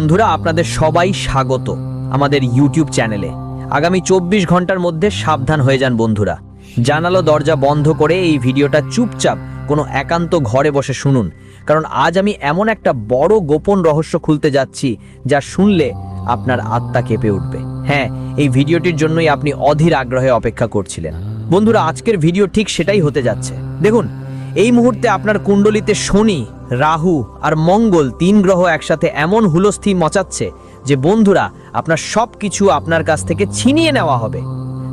বন্ধুরা, আপনাদের সবাই স্বাগত আমাদের ইউটিউব চ্যানেলে। আগামী 24 ঘন্টার মধ্যে সাবধান হয়ে যান বন্ধুরা। জানালা দরজা বন্ধ করে এই ভিডিওটা চুপচাপ কোনো একান্ত ঘরে বসে শুনুন, কারণ আজ আমি এমন একটা বড় গোপন রহস্য খুলতে যাচ্ছি যা শুনলে আপনার আত্মা কেঁপে উঠবে। হ্যাঁ, এই ভিডিওটির জন্যই আপনি অধীর আগ্রহে অপেক্ষা করছিলেন। বন্ধুরা, আজকের ভিডিও ঠিক সেটাই হতে যাচ্ছে। দেখুন, এই মুহূর্তে আপনার কুণ্ডলিতে শনি, রাহু আর মঙ্গল 3 গ্রহ একসাথে এমন হুলস্থি মচাচ্ছে যে বন্ধুরা, আপনার সব কিছু আপনার কাছ থেকে ছিনিয়ে নেওয়া হবে।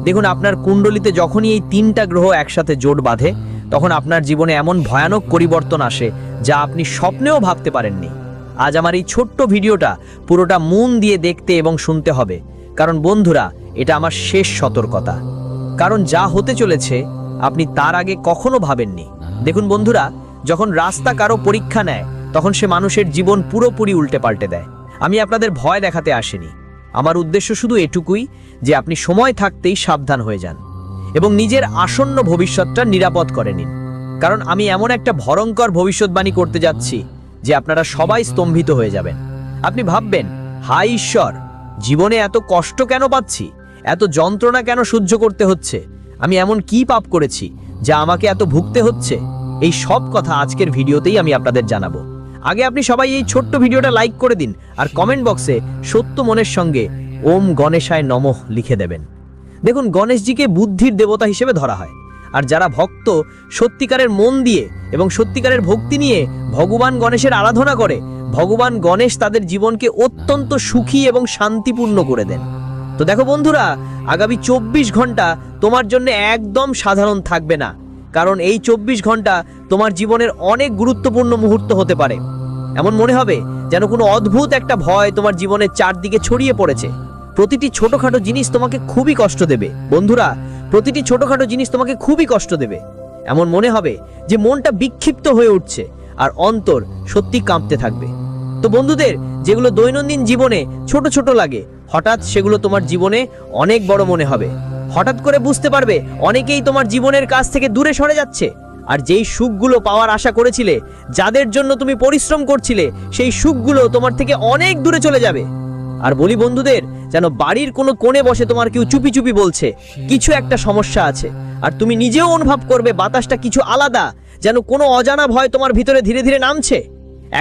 দেখুন, আপনার কুণ্ডলিতে যখনই এই 3টা গ্রহ একসাথে জোট বাঁধে, তখন আপনার জীবনে এমন ভয়ানক পরিবর্তন আসে যা আপনি স্বপ্নেও ভাবতে পারেননি। আজ আমার এই ছোট্ট ভিডিওটা পুরোটা মন দিয়ে দেখতে এবং শুনতে হবে, কারণ বন্ধুরা, এটা আমার শেষ সতর্কতা। কারণ যা হতে চলেছে আপনি তার আগে কখনো ভাবেননি। দেখুন বন্ধুরা, যখন রাস্তা কারো পরীক্ষা নেয়, তখন সে মানুষের জীবন পুরোপুরি উল্টে পাল্টে দেয়। আমি আপনাদের ভয় দেখাতে আসিনি। আমার উদ্দেশ্য শুধু এটুকুই যে আপনি সময় থাকতেই সাবধান হয়ে যান এবং নিজের আসন্ন ভবিষ্যৎটা নিরাপদ করে নিন। কারণ আমি এমন একটা ভয়ঙ্কর ভবিষ্যৎবাণী করতে যাচ্ছি যে আপনারা সবাই স্তম্ভিত হয়ে যাবেন। আপনি ভাববেন, হায় ঈশ্বর, জীবনে এত কষ্ট কেন পাচ্ছি, এত যন্ত্রণা কেন সহ্য করতে হচ্ছে, আমি এমন কি পাপ করেছি যা আমাকে এত ভুগতে হচ্ছে। এই সব কথা আজকের ভিডিওতেই আমি আপনাদের জানাবো। আগে আপনি সবাই এই ছোট্ট ভিডিওটা লাইক করে দিন আর কমেন্ট বক্সে সত্য মনের সঙ্গে ওম গণেশায় নমঃ লিখে দেবেন। দেখুন, গণেশজিকে বুদ্ধির দেবতা হিসেবে ধরা হয়, আর যারা ভক্ত সত্যিকারের মন দিয়ে এবং সত্যিকারের ভক্তি নিয়ে ভগবান গণেশের আরাধনা করে, ভগবান গণেশ তাদের জীবনকে অত্যন্ত সুখী এবং শান্তিপূর্ণ করে দেন। তো দেখো বন্ধুরা, আগামী 24 ঘন্টা তোমার জন্য একদম সাধারণ থাকবে না, কারণ এই 24 ঘন্টা তোমার জীবনের অনেক গুরুত্বপূর্ণ মুহূর্ত হতে পারে। এমন মনে হবে যেন কোনো অদ্ভুত একটা ভয় তোমার জীবনের চারদিকে ছড়িয়ে পড়েছে। প্রতিটি ছোটখাটো জিনিস তোমাকে খুবই কষ্ট দেবে বন্ধুরা, প্রতিটি ছোটখাটো জিনিস তোমাকে খুবই কষ্ট দেবে। এমন মনে হবে যে মনটা বিক্ষিপ্ত হয়ে উঠছে আর অন্তর সত্যি কাঁপতে থাকবে। তো বন্ধুদের, যেগুলো দৈনন্দিন জীবনে ছোট ছোট লাগে, হঠাৎ সেগুলো তোমার জীবনে অনেক বড় মনে হবে। হঠাৎ করে বুঝতে পারবে অনেকেই তোমার জীবনের কাছ থেকে দূরে সরে যাচ্ছে, আর যেই সুখগুলো পাওয়ার আশা করেছিলে, যাদের জন্য তুমি পরিশ্রম করছিলে, সেই সুখগুলো তোমার থেকে অনেক দূরে চলে যাবে। আর বলি বন্ধুদের, যেন বাড়ির কোনো কোণে বসে তোমার কেউ চুপি চুপি বলছে কিছু একটা সমস্যা আছে, আর তুমি নিজেও অনুভব করবে বাতাসটা কিছু আলাদা, যেন কোনো অজানা ভয় তোমার ভিতরে ধীরে ধীরে নামছে।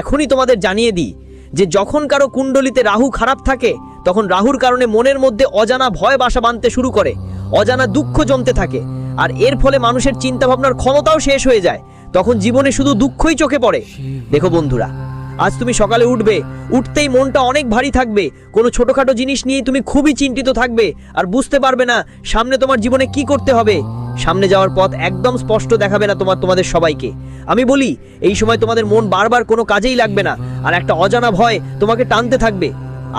এখনই তোমাদের জানিয়ে দিই যে যখন কারো কুণ্ডলিতে রাহু খারাপ থাকে, তখন রাহুর কারণে মনের মধ্যে অজানা ভয় বাসা বাঁধতে শুরু করে, অজানা দুঃখ জমতে থাকে, আর এর ফলে মানুষের চিন্তা ভাবনার ক্ষমতাও শেষ হয়ে যায়। তখন জীবনে শুধু দুঃখই চোখে পড়ে। দেখো বন্ধুরা, আজ তুমি সকালে উঠবে, উঠতেই মনটা অনেক ভারী থাকবে, কোনো ছোটখাটো জিনিস নিয়ে তুমি খুবই চিন্তিত থাকবে আর বুঝতে পারবে না সামনে তোমার জীবনে কি করতে হবে। সামনে যাওয়ার পথ একদম স্পষ্ট দেখাবে না তোমাদের সবাইকে। আমি বলি, এই সময় তোমাদের মন বারবার কোনো কাজেই লাগবে না, আর একটা অজানা ভয় তোমাকে টানতে থাকবে।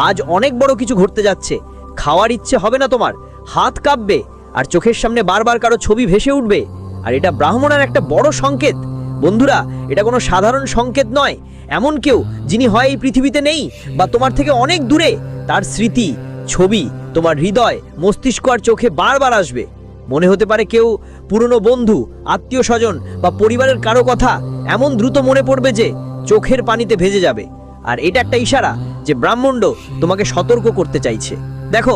আজ অনেক বড় কিছু ঘটতে যাচ্ছে। খাওয়ার ইচ্ছে হবে না তোমার, হাত কাঁপবে, আর চোখের সামনে বারবার কারো ছবি ভেসে উঠবে। আর এটা ব্রাহ্মণের একটা বড় সংকেত বন্ধুরা, এটা কোনো সাধারণ সংকেত নয়। এমন কেউ যিনি হয় এই পৃথিবীতে নেই বা তোমার থেকে অনেক দূরে, তার স্মৃতি, ছবি তোমার হৃদয়, মস্তিষ্ক আর চোখে বারবার আসবে। মনে হতে পারে কেউ পুরনো বন্ধু, আত্মীয় স্বজন বা পরিবারের কারো কথা এমন দ্রুত মনে পড়বে যে চোখের পানিতে ভেজে যাবে। আর এটা একটা ইশারা যে ব্রাহ্মণ্ড তোমাকে সতর্ক করতে চাইছে। দেখো,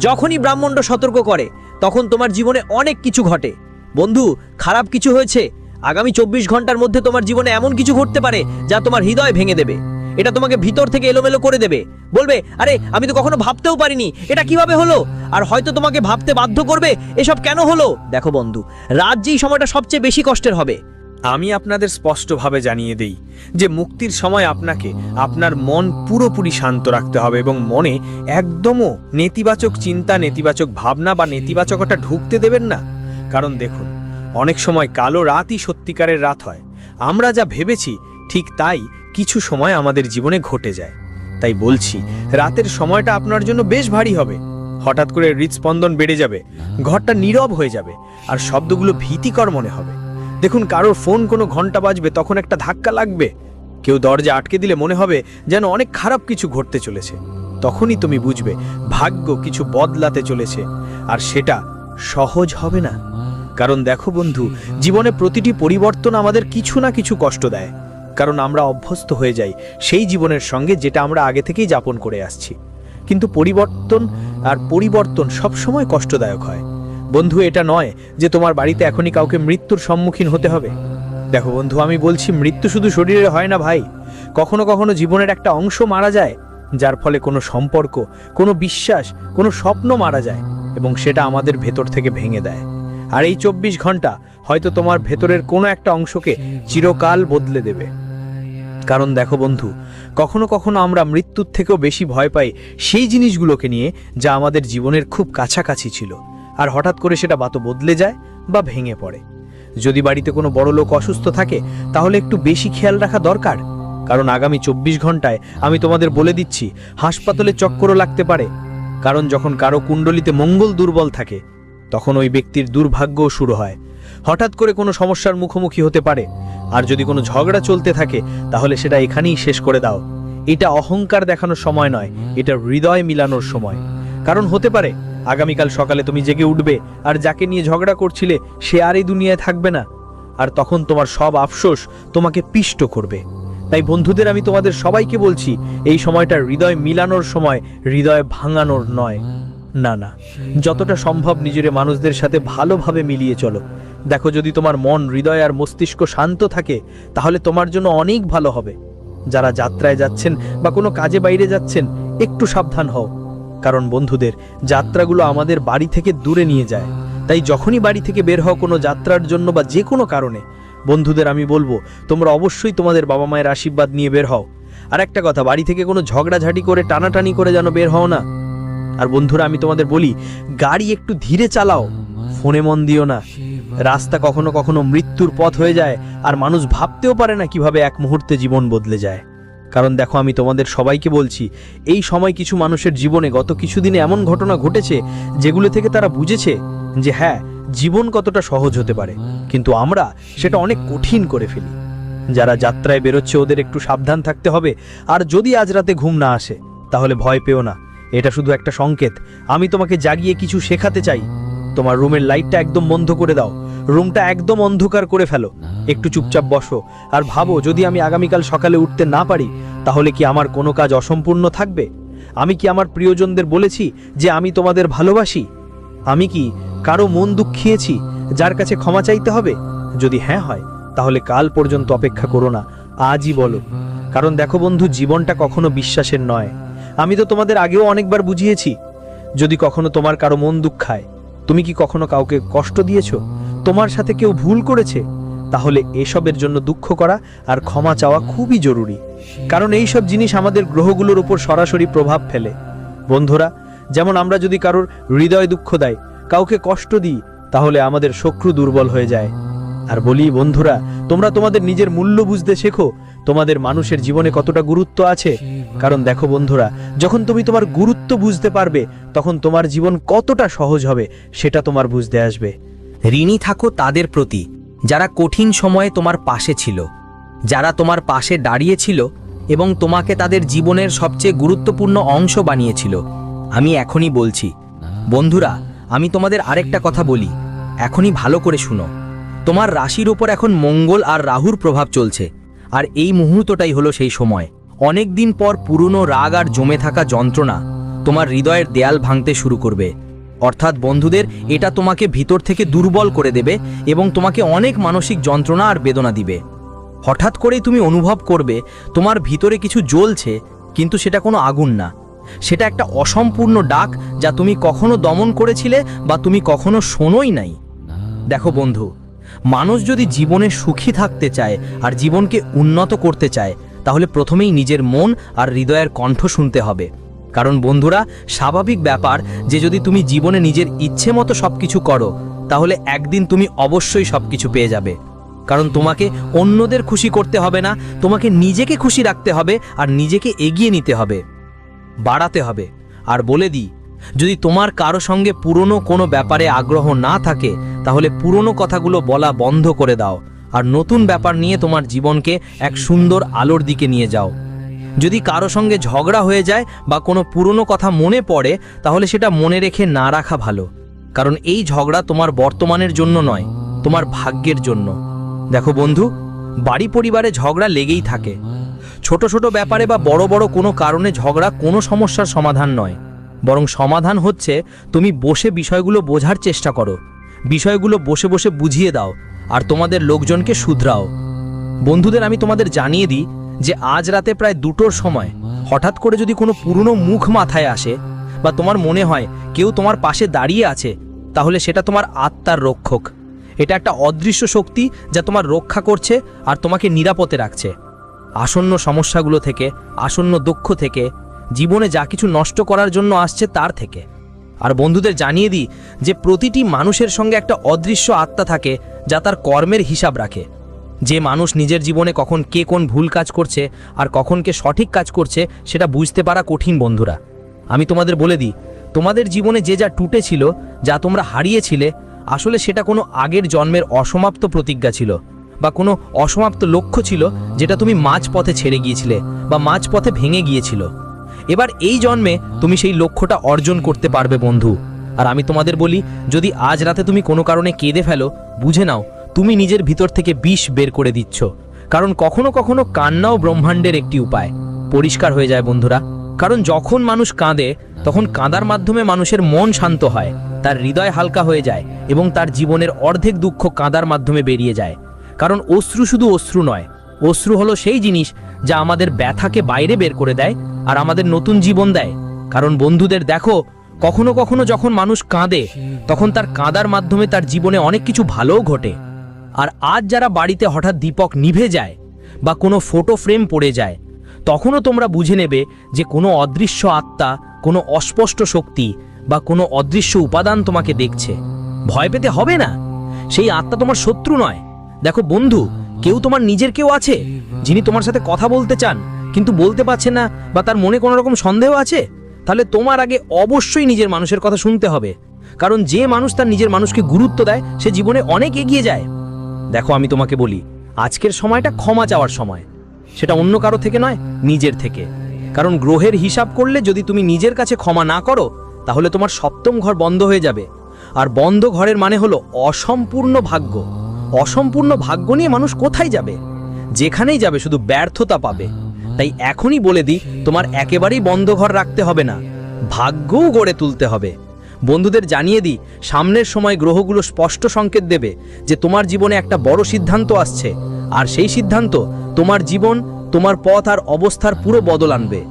যখনই ব্রাহ্মণ্ড সতর্ক করে, তখন তোমার জীবনে অনেক কিছু ঘটে। বন্ধু, খারাপ কিছু হয়েছে, আগামী 24 ঘন্টার মধ্যে তোমার জীবনে এমন কিছু ঘটতে পারে যা তোমার হৃদয় ভেঙে দেবে। এটা তোমাকে ভিতর থেকে এলোমেলো করে দেবে। বলবে, আরে আমি তো কখনো ভাবতেও পারিনি, এটা কিভাবে হলো। আর হয়তো তোমাকে ভাবতে বাধ্য করবে, এসব কেন হলো। দেখো বন্ধু, রাত যেই সময়টা সবচেয়ে বেশি কষ্টের হবে। আমি আপনাদের স্পষ্টভাবে জানিয়ে দেই যে মুক্তির সময় আপনাকে আপনার মন পুরোপুরি শান্ত রাখতে হবে এবং মনে একদমও নেতিবাচক চিন্তা, নেতিবাচক ভাবনা বা নেতিবাচকতা ঢুকতে দেবেন না। কারণ দেখুন, অনেক সময় কালো রাতই সত্যিকারের রাত হয়। আমরা যা ভেবেছি ঠিক তাই কিছু সময় আমাদের জীবনে ঘটে যায়। তাই বলছি, রাতের সময়টা আপনার জন্য বেশ ভারী হবে। হঠাৎ করে হৃদস্পন্দন বেড়ে যাবে, ঘরটা নীরব হয়ে যাবে, আর শব্দগুলো ভীতিকর মনে হবে। দেখুন, কারোর ফোন কোনো ঘন্টা বাজবে, তখন একটা ধাক্কা লাগবে। কেউ দরজা আটকে দিলে মনে হবে যেন অনেক খারাপ কিছু ঘটতে চলেছে। তখনই তুমি বুঝবে ভাগ্য কিছু বদলাতে চলেছে, আর সেটা সহজ হবে না। কারণ দেখো বন্ধু, জীবনে প্রতিটি পরিবর্তন আমাদের কিছু না কিছু কষ্ট দেয়। কারণ আমরা অভ্যস্ত হয়ে যাই সেই জীবনের সঙ্গে যেটা আমরা আগে থেকেই যাপন করে আসছি। কিন্তু পরিবর্তন সবসময় কষ্টদায়ক হয়। বন্ধু, এটা নয় যে তোমার বাড়িতে এখনই কাউকে মৃত্যুর সম্মুখীন হতে হবে। দেখো বন্ধু, আমি বলছি মৃত্যু শুধু শরীরে হয় না ভাই, কখনো কখনো জীবনের একটা অংশ মারা যায়, যার ফলে কোনো সম্পর্ক, কোনো বিশ্বাস, কোনো স্বপ্ন মারা যায় এবং সেটা আমাদের ভেতর থেকে ভেঙে দেয়। আর এই 24 ঘন্টা হয়তো তোমার ভেতরের কোনো একটা অংশকে চিরকাল বদলে দেবে। কারণ দেখো বন্ধু, কখনো কখনো আমরা মৃত্যুর থেকেও বেশি ভয় পাই সেই জিনিসগুলোকে নিয়ে যা আমাদের জীবনের খুব কাছাকাছি ছিল, আর হঠাৎ করে সেটা বা তো বদলে যায় বা ভেঙে পড়ে। যদি বাড়িতে কোনো বড় লোক অসুস্থ থাকে তাহলে একটু বেশি খেয়াল রাখা দরকার, কারণ আগামী 24 ঘন্টায় আমি তোমাদের বলে দিচ্ছি হাসপাতালে চক্করও লাগতে পারে। কারণ যখন কারো কুণ্ডলিতে মঙ্গল দুর্বল থাকে তখন ওই ব্যক্তির দুর্ভাগ্যও শুরু হয়, হঠাৎ করে কোনো সমস্যার মুখোমুখি হতে পারে। আর যদি কোনো ঝগড়া চলতে থাকে তাহলে সেটা এখানেই শেষ করে দাও। এটা অহংকার দেখানোর সময় নয়, এটা হৃদয় মিলানোর সময়। কারণ হতে পারে আগামীকাল সকালে তুমি জেগে উঠবে আর যাকে নিয়ে ঝগড়া করছিলে সে আর এই দুনিয়ায় থাকবে না, আর তখন তোমার সব আফসোস তোমাকে পিষ্ট করবে। তাই বন্ধুদের, আমি তোমাদের সবাইকে বলছি, এই সময়টা হৃদয় মিলানোর সময়, হৃদয় ভাঙানোর নয়। না না, যতটা সম্ভব নিজের মানুষদের সাথে ভালোভাবে মিলিয়ে চলো। দেখো, যদি তোমার মন, হৃদয় আর মস্তিষ্ক শান্ত থাকে তাহলে তোমার জন্য অনেক ভালো হবে। যারা যাত্রায় যাচ্ছেন বা কোনো কাজে বাইরে যাচ্ছেন, একটু সাবধান হও, কারণ বন্ধুদের, যাত্রাগুলো আমাদের বাড়ি থেকে দূরে নিয়ে যায়। তাই যখনই বাড়ি থেকে বের হও কোনো যাত্রার জন্য বা যে কোনো কারণে, বন্ধুদের আমি বলবো তোমরা অবশ্যই তোমাদের বাবা মায়ের আশীর্বাদ নিয়ে বের হও। আর একটা কথা, বাড়ি থেকে কোনো ঝগড়াঝাটি করে টানাটানি করে যেন বের হও না। আর বন্ধুরা, আমি তোমাদের বলি, গাড়ি একটু ধীরে চালাও, ফোনে মন দিও না। রাস্তা কখনো কখনো মৃত্যুর পথ হয়ে যায়, আর মানুষ ভাবতেও পারে না কিভাবে এক মুহূর্তে জীবন বদলে যায়। কারণ দেখো, আমি তোমাদের সবাইকে বলছি, এই সময় কিছু মানুষের জীবনে গত কিছুদিনে এমন ঘটনা ঘটেছে যেগুলো থেকে তারা বুঝেছে যে হ্যাঁ, জীবন কতটা সহজ হতে পারে, কিন্তু আমরা সেটা অনেক কঠিন করে ফেলি। যারা যাত্রায় বেরোচ্ছে ওদের একটু সাবধান থাকতে হবে। আর যদি আজ রাতে ঘুম না আসে তাহলে ভয় পেও না, এটা শুধু একটা সংকেত। আমি তোমাকে জাগিয়ে কিছু শেখাতে চাই। তোমার রুমের লাইটটা একদম বন্ধ করে দাও, রুমটা একদম অন্ধকার করে ফেলো, একটু চুপচাপ বসো আর ভাবো, যদি আমি আগামীকাল সকালে উঠতে না পারি তাহলে কি আমার কোনো কাজ অসম্পূর্ণ থাকবে? আমি কি আমার প্রিয়জনদের বলেছি যে আমি তোমাদের ভালোবাসি? আমি কি কারো মন দুঃখিয়েছি যার কাছে ক্ষমা চাইতে হবে? যদি হ্যাঁ হয় তাহলে কাল পর্যন্ত অপেক্ষা করো না, আজই বলো। কারণ দেখো বন্ধু, জীবনটা কখনো বিশ্বাসের নয়। আমি তো তোমাদের আগেও অনেকবার বুঝিয়েছি, যদি কখনো তোমার কারো মন দুঃখায়, তুমি কি কখনো কাউকে কষ্ট দিয়েছো, তোমার সাথে কেউ ভুল করেছে, তাহলে এসবের জন্য দুঃখ করা আর ক্ষমা চাওয়া খুবই জরুরি। কারণ এই সব জিনিস আমাদের গ্রহগুলোর উপর সরাসরি প্রভাব ফেলে। বন্ধুরা, যেমন আমরা যদি কারোর হৃদয় দুঃখ দেয়, কাউকে কষ্ট দিই, তাহলে আমাদের শত্রু দুর্বল হয়ে যায়। আর বলি বন্ধুরা, তোমরা তোমাদের নিজের মূল্য বুঝতে শেখো, তোমাদের মানুষের জীবনে কতটা গুরুত্ব আছে। কারণ দেখো বন্ধুরা, যখন তুমি তোমার গুরুত্ব বুঝতে পারবে তখন তোমার জীবন কতটা সহজ হবে সেটা তোমার বুঝতে আসবে। ঋণী থাকো তাদের প্রতি যারা কঠিন সময়ে তোমার পাশে ছিল, যারা তোমার পাশে দাঁড়িয়েছিল এবং তোমাকে তাদের জীবনের সবচেয়ে গুরুত্বপূর্ণ অংশ বানিয়েছিল। আমি এখনই বলছি বন্ধুরা, আমি তোমাদের আরেকটা কথা বলি, এখনই ভালো করে শুনো। তোমার রাশির উপর এখন মঙ্গল আর রাহুর প্রভাব চলছে, আর এই মুহূর্তটাই হলো সেই সময়। অনেক দিন পর পুরনো রাগ আর জমে থাকা যন্ত্রণা তোমার হৃদয়ের দেয়াল ভাঙতে শুরু করবে। অর্থাৎ বন্ধুদের, এটা তোমাকে ভিতর থেকে দুর্বল করে দেবে এবং তোমাকে অনেক মানসিক যন্ত্রণা আর বেদনা দিবে। হঠাৎ করেই তুমি অনুভব করবে তোমার ভিতরে কিছু জ্বলছে, কিন্তু সেটা কোনো আগুন না, সেটা একটা অসম্পূর্ণ ডাক যা তুমি কখনো দমন করেছিলে বা তুমি কখনো শোনোই নাই। দেখো বন্ধু, মানুষ যদি জীবনে সুখী থাকতে চায় আর জীবনকে উন্নত করতে চায় তাহলে প্রথমেই নিজের মন আর হৃদয়ের কণ্ঠ শুনতে হবে। কারণ বন্ধুরা, স্বাভাবিক ব্যাপার যে যদি তুমি জীবনে নিজের ইচ্ছে মতো সবকিছু করো তাহলে একদিন তুমি অবশ্যই সবকিছু পেয়ে যাবে। কারণ তোমাকে অন্যদের খুশি করতে হবে না, তোমাকে নিজেকে খুশি রাখতে হবে আর নিজেকে এগিয়ে নিতে হবে, বাড়াতে হবে। আর বলে দিই, যদি তোমার কারো সঙ্গে পুরনো কোনো ব্যাপারে আগ্রহ না থাকে তাহলে পুরনো কথাগুলো বলা বন্ধ করে দাও আর নতুন ব্যাপার নিয়ে তোমার জীবনকে এক সুন্দর আলোর দিকে নিয়ে যাও। যদি কারো সঙ্গে ঝগড়া হয়ে যায় বা কোনো পুরনো কথা মনে পড়ে তাহলে সেটা মনে রেখে না রাখা ভালো, কারণ এই ঝগড়া তোমার বর্তমানের জন্য নয়, তোমার ভাগ্যের জন্য। দেখো বন্ধু, বাড়ি পরিবারে ঝগড়া লেগেই থাকে। ছোট ছোট ব্যাপারে বা বড় বড় কোনো কারণে ঝগড়া কোনো সমস্যার সমাধান নয়, বরং সমাধান হচ্ছে তুমি বসে বিষয়গুলো বোঝার চেষ্টা করো, বিষয়গুলো বসে বসে বুঝিয়ে দাও আর তোমাদের লোকজনকে শুধরাও। বন্ধুদের আমি তোমাদের জানিয়ে দিই যে আজ রাতে প্রায় 2টোর সময় হঠাৎ করে যদি কোনো পুরনো মুখ মাথায় আসে বা তোমার মনে হয় কেউ তোমার পাশে দাঁড়িয়ে আছে, তাহলে সেটা তোমার আত্মার রক্ষক। এটা একটা অদৃশ্য শক্তি যা তোমার রক্ষা করছে আর তোমাকে নিরাপদে রাখছে আসন্ন সমস্যাগুলো থেকে, আসন্ন দুঃখ থেকে, জীবনে যা কিছু নষ্ট করার জন্য আসছে তার থেকে। আর বন্ধুদের জানিয়ে দিই যে প্রতিটি মানুষের সঙ্গে একটা অদৃশ্য আত্মা থাকে যা তার কর্মের হিসাব রাখে। যে মানুষ নিজের জীবনে কখন কে কোন ভুল কাজ করছে আর কখন কে সঠিক কাজ করছে সেটা বুঝতে পারা কঠিন। বন্ধুরা আমি তোমাদের বলে দিই, তোমাদের জীবনে যে যা টুটেছিল, যা তোমরা হারিয়েছিলে, আসলে সেটা কোনো আগের জন্মের অসমাপ্ত প্রতিজ্ঞা ছিল বা কোনো অসমাপ্ত লক্ষ্য ছিল যেটা তুমি মাঝপথে ছেড়ে গিয়েছিলে বা মাঝপথে ভেঙে গিয়েছিল। এবার এই জন্মে তুমি সেই লক্ষ্যটা অর্জন করতে পারবে বন্ধু। আর আমি তোমাদের বলি, যদি আজ রাতে তুমি কোনো কারণে কেঁদে ফেলো, বুঝে নাও তুমি নিজের ভিতর থেকে বিষ বের করে দিচ্ছ। কারণ কখনো কখনো কান্নাও ব্রহ্মাণ্ডের একটি উপায়। পরিষ্কার হয়ে যায় বন্ধুরা, কারণ যখন মানুষ কাঁদে তখন কাঁদার মাধ্যমে মানুষের মন শান্ত হয়, তার হৃদয় হালকা হয়ে যায় এবং তার জীবনের অর্ধেক দুঃখ কাঁদার মাধ্যমে বেরিয়ে যায়। কারণ অশ্রু শুধু অশ্রু নয়, অশ্রু হলো সেই জিনিস যা আমাদের ব্যথাকে বাইরে বের করে দেয় আর আমাদের নতুন জীবন দেয়। কারণ বন্ধুদের দেখো, কখনো কখনো যখন মানুষ কাঁদে তখন তার কাঁদার মাধ্যমে তার জীবনে অনেক কিছু ভালোও ঘটে। আর আজ যারা বাড়িতে হঠাৎ দীপক নিভে যায় বা কোনো ফটো ফ্রেম পড়ে যায়, তখনও তোমরা বুঝে নেবে যে কোনো অদৃশ্য আত্মা, কোনো অস্পষ্ট শক্তি বা কোনো অদৃশ্য উপাদান তোমাকে দেখছে। ভয় পেতে হবে না, সেই আত্মা তোমার শত্রু নয়। দেখো বন্ধু, কেউ তোমার নিজের কেউ আছে যিনি তোমার সাথে কথা বলতে চান কিন্তু বলতে পারছেন না, বা তার মনে কোনো রকম সন্দেহ আছে। তাহলে তোমার আগে অবশ্যই নিজের মানুষের কথা শুনতে হবে, কারণ যে মানুষ তার নিজের মানুষকে গুরুত্ব দেয় সে জীবনে অনেক এগিয়ে যায়। দেখো আমি তোমাকে বলি, আজকের সময়টা ক্ষমা চাওয়ার সময়, সেটা অন্য কারো থেকে নয়, নিজের থেকে। কারণ গ্রহের হিসাব করলে যদি তুমি নিজের কাছে ক্ষমা না করো তাহলে তোমার সপ্তম ঘর বন্ধ হয়ে যাবে। আর বন্ধ ঘরের মানে হলো অসম্পূর্ণ ভাগ্য। অসম্পূর্ণ ভাগ্য নিয়ে মানুষ কোথায় যাবে? যেখানেই যাবে শুধু ব্যর্থতা পাবে। তাই এখনই বলে দিই, তোমার একেবারেই বন্ধ ঘর রাখতে হবে না, ভাগ্যও গড়ে তুলতে হবে। বন্ধুদের জানিয়ে দিই, সামনের সময় গ্রহগুলো স্পষ্ট সংকেত দেবে যে তোমার জীবনে একটা বড় সিদ্ধান্ত আসছে, আর সেই সিদ্ধান্ত তোমার জীবন, তোমার পথ আর অবস্থার পুরো বদল আনবে।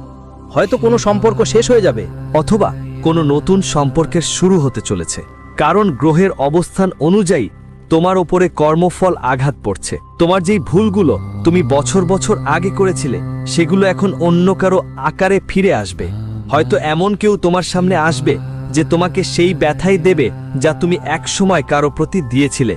হয়তো কোনো সম্পর্ক শেষ হয়ে যাবে, অথবা কোনো নতুন সম্পর্কের শুরু হতে চলেছে, কারণ গ্রহের অবস্থান অনুযায়ী তোমার ওপরে কর্মফল আঘাত পড়ছে। তোমার যেই ভুলগুলো তুমি বছর বছর আগে করেছিলে সেগুলো এখন অন্য কারো আকারে ফিরে আসবে। হয়তো এমন কেউ তোমার সামনে আসবে যে তোমাকে সেই ব্যথাই দেবে যা তুমি একসময় কারো প্রতি দিয়েছিলে।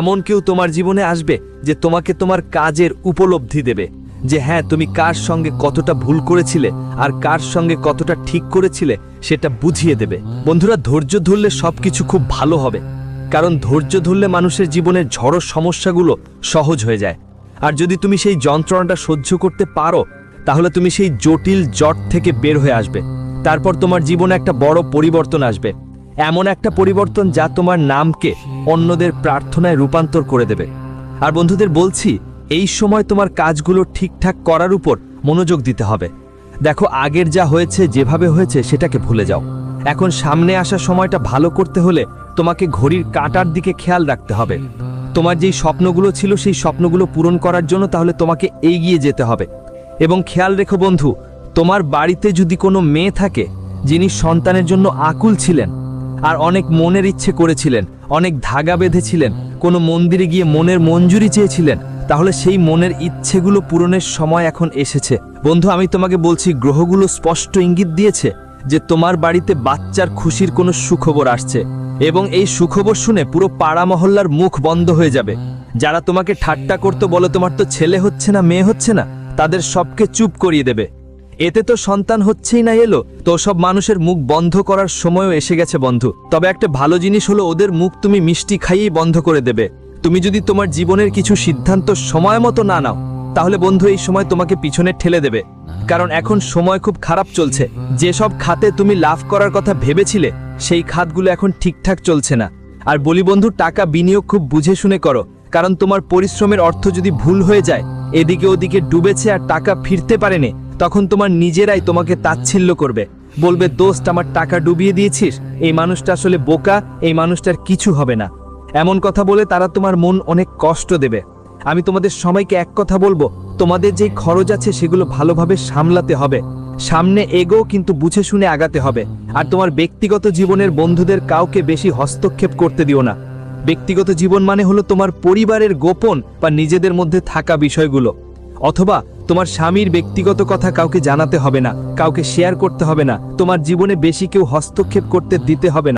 এমন কেউ তোমার জীবনে আসবে যে তোমাকে তোমার কাজের উপলব্ধি দেবে, যে হ্যাঁ তুমি কার সঙ্গে কতটা ভুল করেছিলে আর কার সঙ্গে কতটা ঠিক করেছিলে সেটা বুঝিয়ে দেবে। বন্ধুরা, ধৈর্য ধরলে সবকিছু খুব ভালো হবে, কারণ ধৈর্য ধরলে মানুষের জীবনের ঝড়ো সমস্যাগুলো সহজ হয়ে যায়। আর যদি তুমি সেই যন্ত্রণাটা সহ্য করতে পারো তাহলে তুমি সেই জটিল জট থেকে বের হয়ে আসবে। তারপর তোমার জীবনে একটা বড় পরিবর্তন আসবে, এমন একটা পরিবর্তন যা তোমার নামকে অন্যদের প্রার্থনায় রূপান্তর করে দেবে। আর বন্ধুদের বলছি, এই সময় তোমার কাজগুলো ঠিকঠাক করার উপর মনোযোগ দিতে হবে। দেখো, আগের যা হয়েছে, যেভাবে হয়েছে সেটাকে ভুলে যাও। এখন সামনে আসা সময়টা ভালো করতে হলে তোমাকে ঘড়ির কাঁটার দিকে খেয়াল রাখতে হবে। তোমার যেই স্বপ্নগুলো ছিল সেই স্বপ্নগুলো পূরণ করার জন্য তাহলে তোমাকে এগিয়ে যেতে হবে। এবং খেয়াল রেখো বন্ধু, তোমার বাড়িতে যদি কোনো মেয়ে থাকে যিনি সন্তানের জন্য আকুল ছিলেন আর অনেক মনের ইচ্ছে করেছিলেন, অনেক ধাগা বেঁধেছিলেন, কোনো মন্দিরে গিয়ে মনের মঞ্জুরি চেয়েছিলেন, তাহলে সেই মনের ইচ্ছেগুলো পূরণের সময় এখন এসেছে। বন্ধু, আমি তোমাকে বলছি, গ্রহগুলো স্পষ্ট ইঙ্গিত দিয়েছে যে তোমার বাড়িতে বাচ্চার খুশির কোনো সুখবর আসছে, এবং এই সুখবর শুনে পুরো পাড়া মহল্লার মুখ বন্ধ হয়ে যাবে। যারা তোমাকে ঠাট্টা করতে বলে তোমার তো ছেলে হচ্ছে না, মেয়ে হচ্ছে না, তাদের সবকে চুপ করিয়ে দেবে। এতে তো সন্তান হচ্ছেই না, এলো তো সব মানুষের মুখ বন্ধ করার সময়ও এসে গেছে বন্ধু। তবে একটা ভালো জিনিস হলো, ওদের মুখ তুমি মিষ্টি খাইয়েই বন্ধ করে দেবে। তুমি যদি তোমার জীবনের কিছু সিদ্ধান্ত সময় মতো না নাও তাহলে বন্ধু এই সময় তোমাকে পিছনে ঠেলে দেবে, কারণ এখন সময় খুব খারাপ চলছে। যেসব খাতে তুমি লাভ করার কথা ভেবেছিলে সেই খাতগুলো এখন ঠিকঠাক চলছে না। আর বলি বন্ধু, টাকা বিনিয়োগ খুব বুঝে শুনে করো, কারণ তোমার পরিশ্রমের অর্থ যদি ভুল হয়ে যায়, এদিকে ওদিকে ডুবেছে আর টাকা ফিরতে পারেনি, তখন তোমার নিজেরাই তোমাকে তাচ্ছিল্য করবে, বলবে দোস্ত আমার টাকা ডুবিয়ে দিয়েছিস, এই মানুষটা আসলে বোকা, এই মানুষটার কিছু হবে না। এমন কথা বলে তারা তোমার মন অনেক কষ্ট দেবে। আমি তোমাদের সবাইকে এক কথা বলবো, তোমাদের যেই খরচ আছে সেগুলো ভালোভাবে সামলাতে হবে, সামনে এগো কিন্তু বুঝে শুনে আগাতে হবে। আর তোমার ব্যক্তিগত জীবনের বন্ধুদের কাউকে বেশি হস্তক্ষেপ করতে দিও না। ব্যক্তিগত জীবন মানে হলো তোমার পরিবারের গোপন বা নিজেদের মধ্যে থাকা বিষয়গুলো, অথবা তোমার স্বামীর ব্যক্তিগত কথা কাউকে জানাতে হবে না, কাউকে শেয়ার করতে হবে না, তোমার জীবনে বেশি কেউ হস্তক্ষেপ করতে দিতে হবে না।